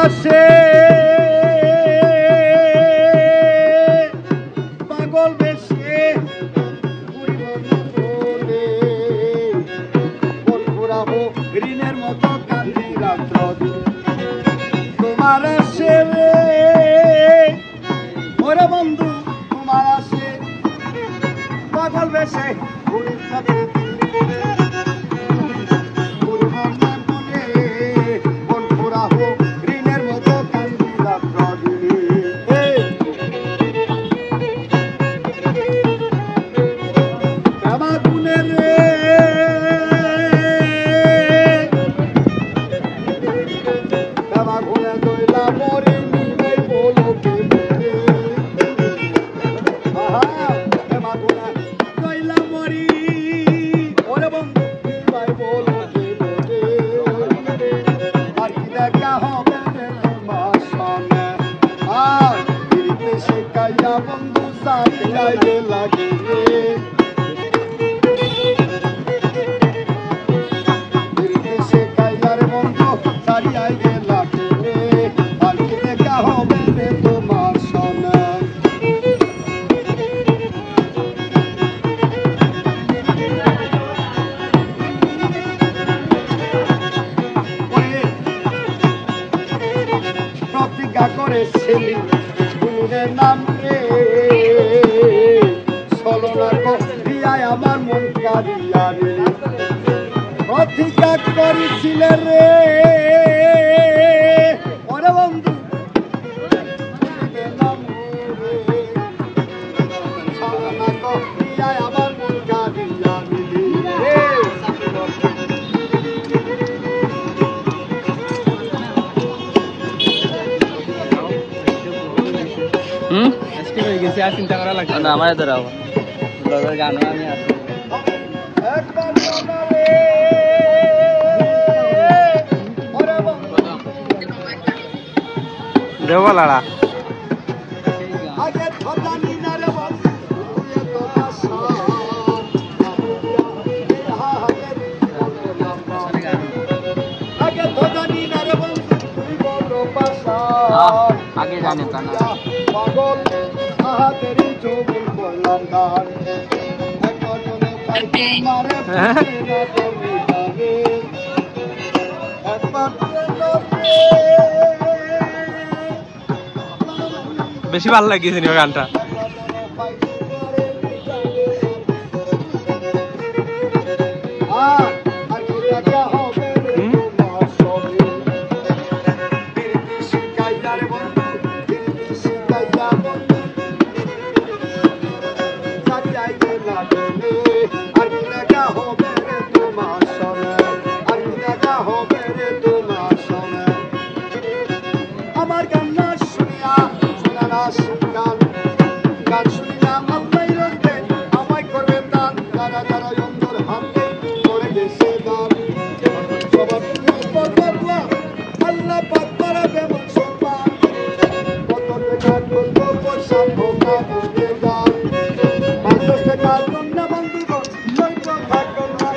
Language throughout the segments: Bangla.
আসে পাগল বেশে ঘুরাবো ঋণের মতো কান্দি রাত্র তোমার আসে রে ওরে বন্ধু তোমার আসে পাগল বেশে ঘুরি বন্ধু সাথে লাগে সে কাইয়ার বন্ধু সারিয়াই লাগে আর কি দেখা হবে রে তোমার সনে প্রতিজ্ঞা করেছিলি নাম রে ছলনা করিয়ায় আমার মন কারিয়া রে প্রতিজ্ঞা করেছিলে রে ওরে বন্ধু ছলনা করিয়ায় আমার মন কারিয়া রে চিন্তা করা লাগছে না আমার ধরাও গানও আমি আছি দেওয়ালাড়া আগে জানে তা না পাগল আহাতেরি চোখের করলাম দান একজনে তাই তোমারে ফিরে তুমি যাবে একবার বেশি ভালো লাগিয়েছে নি গানটা আমার গান না শুনিয়া শোনা না গান গান শুনিলাম আল্লাহ রঙে আমায় করবে দান যারা যারা অন্তর হাতে করে গেছে দান সবার আল্লাহ পাক বাড়াবে মন সম্মান কত টাকা করবো পয়সা ভোগা করবে দান ৫০ টাকা কন্যা বান্ধিব লইব থাকো না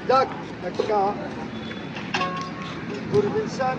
যাক একটা গুরবিন স্যার